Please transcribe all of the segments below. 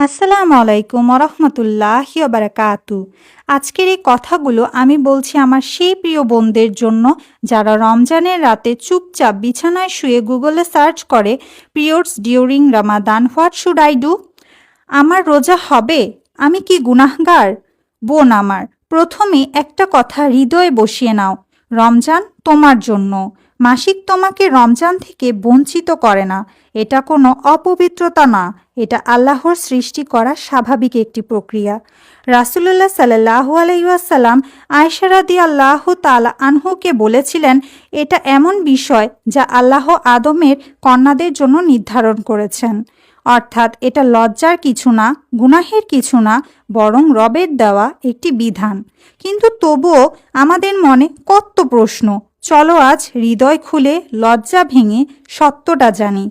আসসালামু আলাইকুম ওরহমতুল্লাহি ওবারাকাতু। আজকের এই কথাগুলো আমি বলছি আমার সেই প্রিয় বোনদের জন্য যারা রমজানের রাতে চুপচাপ বিছানায় শুয়ে গুগলে সার্চ করে periods during Ramadan, what should I do? আমার রোজা হবে? আমি কি গুনাহগার? বোন আমার, প্রথমে একটা কথা হৃদয়ে বসিয়ে নাও, রমজান তোমার জন্য। মাসিক তোমাকে রমজান থেকে বঞ্চিত করে না। এটা কোনো অপবিত্রতা না, এটা আল্লাহর সৃষ্টি করা স্বাভাবিক একটি প্রক্রিয়া। রাসূলুল্লাহ সাল্লাল্লাহু আলাইহি ওয়াসাল্লাম আয়েশা রাদিয়াল্লাহু তাআলা আনহুকে বলেছিলেন, এটা এমন বিষয় যা আল্লাহ আদমের কন্যাদের জন্য নির্ধারণ করেছেন। অর্থাৎ এটা লজ্জার কিছু না, গুনাহের কিছু না, বরং রবের দেওয়া একটি বিধান। কিন্তু তবুও আমাদের মনে কত প্রশ্ন। চলো আজ হৃদয় খুলে লজ্জা ভেঙে সত্যটা জানি।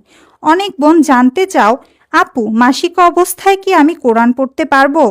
অনেক বোন জানতে চাও, আপু মাসিক অবস্থায় কি আমি কোরআন পড়তে পারবো?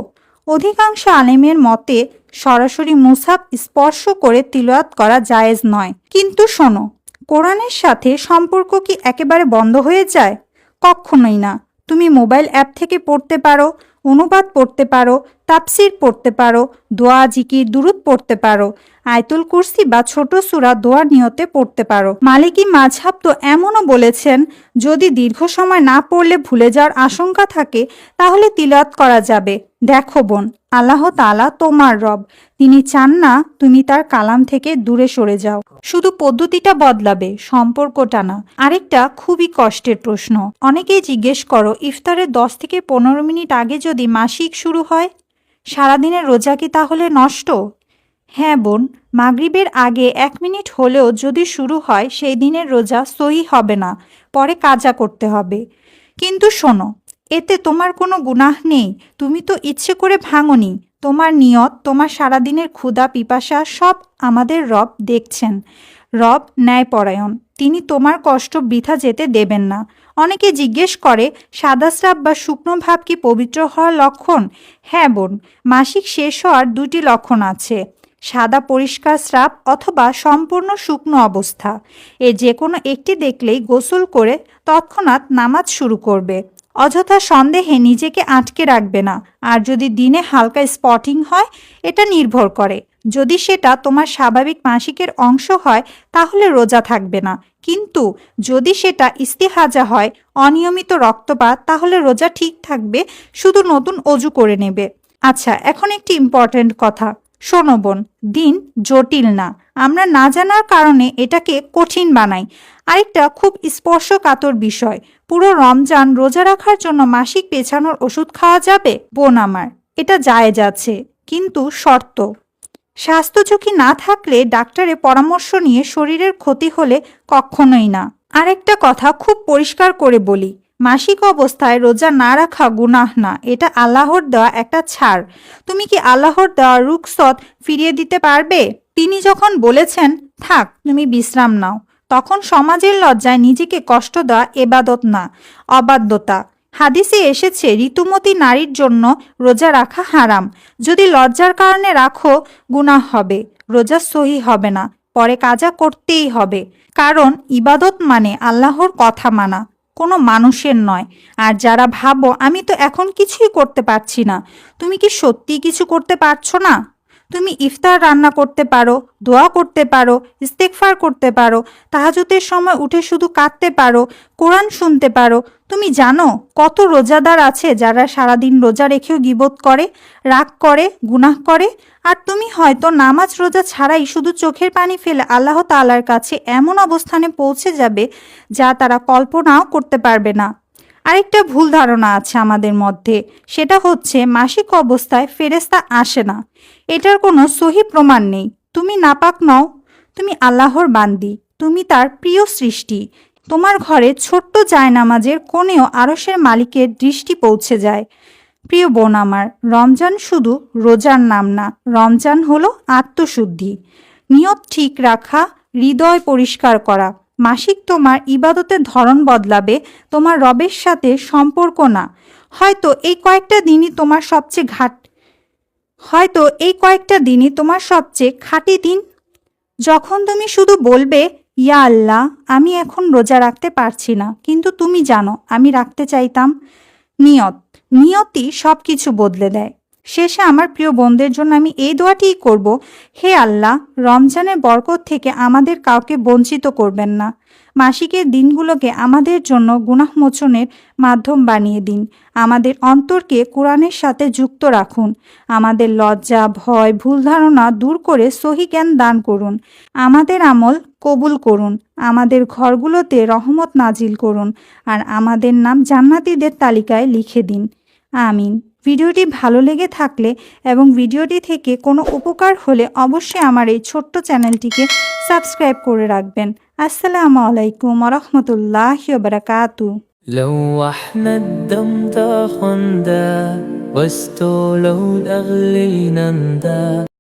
অধিকাংশ আলেমের মতে সরাসরি মুসাফ স্পর্শ করে তিলাওয়াত করা জায়েজ নয়। কিন্তু শোনো, কোরআনের সাথে সম্পর্ক কি একেবারে বন্ধ হয়ে যায়? কখনোই না। তুমি মোবাইল অ্যাপ থেকে পড়তে পারো, অনুবাদ পড়তে পারো, তাফসির পড়তে পারো, দোয়া জিকির দুরুদ পড়তে পারো, আয়াতুল কুরসি বা ছোট সূরা দোয়ার নিয়তে পড়তে পারো। মালিকি মাযহাব তো এমনও বলেছেন, যদি দীর্ঘ সময় না পড়লে ভুলে যাওয়ার আশঙ্কা থাকে তাহলে তিলাওয়াত করা যাবে। দেখো বোন, আল্লাহ তাআলা তোমার রব, তিনি চান না তুমি তার কালাম থেকে দূরে সরে যাও। শুধু পদ্ধতিটা বদলাবে, সম্পর্কটা না। আরেকটা খুবই কষ্টের প্রশ্ন, অনেকেই জিজ্ঞেস করো, ইফতারের 10 থেকে 15 মিনিট আগে যদি মাসিক শুরু হয়, সারাদিনের রোজা কি তাহলে নষ্ট? হ্যাঁ বোন, মাগরিবের আগে 1 মিনিট হলেও যদি শুরু হয় সেই দিনের রোজা সহি হবে না, পরে কাজা করতে হবে। কিন্তু শোনো, এতে তোমার কোনো গুনাহ নেই, তুমি তো ইচ্ছে করে ভাঙনি। তোমার নিয়ত, তোমার সারাদিনের ক্ষুধা পিপাসা সব আমাদের রব দেখছেন। রব ন্যায়পরায়ণ, তিনি তোমার কষ্ট বৃথা যেতে দেবেন না। অনেকে জিজ্ঞেস করে, সাদা স্রাব বা শুকনো ভাব কি পবিত্র হওয়ার লক্ষণ? হ্যাঁ বোন, মাসিক শেষ হওয়ার 2টি লক্ষণ আছে, সাদা পরিষ্কার স্রাব অথবা সম্পূর্ণ শুকনো অবস্থা। এ যে কোনো একটি দেখলেই গোসল করে তৎক্ষণাৎ নামাজ শুরু করবে। অযথা সন্দেহে নিজেকে আটকে রাখবে না। আর যদি দিনে হালকা স্পটিং হয়, এটা নির্ভর করে। যদি সেটা তোমার স্বাভাবিক মাসিকের অংশ হয় তাহলে রোজা থাকবে না। কিন্তু যদি সেটা ইস্তিহাজা হয়, অনিয়মিত রক্তপাত, তাহলে রোজা ঠিক থাকবে, শুধু নতুন অজু করে নেবে। আচ্ছা, এখন একটি ইম্পর্ট্যান্ট কথা শোনো বোন, দিন জটিল না, আমরা না জানার কারণে এটাকে কঠিন বানাই। আরেকটা খুব স্পর্শকাতর বিষয়, পুরো রমজান রোজা রাখার জন্য মাসিক পেছানোর ওষুধ খাওয়া যাবে? বোন আমার, এটা জায়েজ আছে, কিন্তু শর্ত। স্বাস্থ্য ঝুঁকি না থাকলে ডাক্তারের পরামর্শ নিয়ে, শরীরের ক্ষতি হলে কখনোই না। আরেকটা কথা খুব পরিষ্কার করে বলি, মাসিক অবস্থায় রোজা না রাখা গুনাহ না, এটা আল্লাহর দেওয়া একটা ছাড়। তুমি কি আল্লাহর দেওয়া রুখসত ফিরিয়ে দিতে পারবে? তিনি যখন বলেছেন থাক তুমি বিশ্রাম নাও, তখন সমাজের লজ্জায় নিজেকে কষ্ট দেওয়া এবাদত না, অবাধ্যতা। হাদিসে এসেছে, ঋতুমতী নারীর জন্য রোজা রাখা হারাম। যদি লজ্জার কারণে রাখো, গুনাহ হবে, রোজা সহি হবে না, পরে কাজা করতেই হবে। কারণ ইবাদত মানে আল্লাহর কথা মানা, কোনো মানুষের নয়। আর যারা ভাবো আমি তো এখন কিছুই করতে পারছি না, তুমি কি সত্যিই কিছু করতে পারছো না? তুমি ইফতার রান্না করতে পারো, দোয়া করতে পারো, ইস্তেগফার করতে পারো, তাহাজ্জুদের সময় উঠে শুধু কাঁদতে পারো, কোরআন শুনতে পারো। তুমি জানো কত রোজাদার আছে যারা সারাদিন রোজা রেখেও গীবত করে, রাগ করে, গুনাহ করে? আর তুমি হয়তো নামাজ রোজা ছাড়াই শুধু চোখের পানি ফেলে আল্লাহ তাআলার কাছে এমন অবস্থানে পৌঁছে যাবে যা তারা কল্পনাও করতে পারবে না। আরেকটা ভুল ধারণা আছে আমাদের মধ্যে, সেটা হচ্ছে মাসিক অবস্থায় ফেরেশতা আসে না। এটার কোনো সহি প্রমাণ নেই। তুমি নাপাক নও, তুমি আল্লাহর বান্দি, তুমি তার প্রিয় সৃষ্টি। তোমার ঘরে ছোট্ট জায়নামাজের কোণেও আরশের মালিকের দৃষ্টি পৌঁছে যায়। প্রিয় বোন আমার, রমজান শুধু রোজার নাম না, রমজান হলো আত্মশুদ্ধি, নিয়ত ঠিক রাখা, হৃদয় পরিষ্কার করা। মাসিক তোমার ইবাদতের ধরন বদলাবে, তোমার রবের সাথে সম্পর্ক না। হয়তো এই কয়েকটা দিনই তোমার সবচেয়ে খাঁটি দিন, যখন তুমি শুধু বলবে, ইয়া আল্লাহ, আমি এখন রোজা রাখতে পারছি না, কিন্তু তুমি জানো আমি রাখতে চাইতাম। নিয়ত, নিয়তি সব কিছু বদলে দেয়। শেষে আমার প্রিয় বোনদের জন্য আমি এই দোয়াটিই করব, হে আল্লাহ, রমজানের বরকত থেকে আমাদের কাউকে বঞ্চিত করবেন না। মাসিকের দিনগুলোকে আমাদের জন্য গুনাহ মোচনের মাধ্যম বানিয়ে দিন। আমাদের অন্তরকে কোরআনের সাথে যুক্ত রাখুন। আমাদের লজ্জা, ভয়, ভুল ধারণা দূর করে সহি জ্ঞান দান করুন। আমাদের আমল কবুল করুন। আমাদের ঘরগুলোতে রহমত নাজিল করুন। আর আমাদের নাম জান্নাতীদের তালিকায় লিখে দিন। আমিন। ভিডিওটি ভালো লেগে থাকলে এবং ভিডিওটি থেকে কোনো উপকার হলে অবশ্যই আমার এই ছোট্ট চ্যানেলটিকে সাবস্ক্রাইব করে রাখবেন। আসসালামু আলাইকুম ওয়া রাহমাতুল্লাহি ওয়া বারাকাতুহু। لوحنا الدم تاخندا واستولوا الأغلي نندا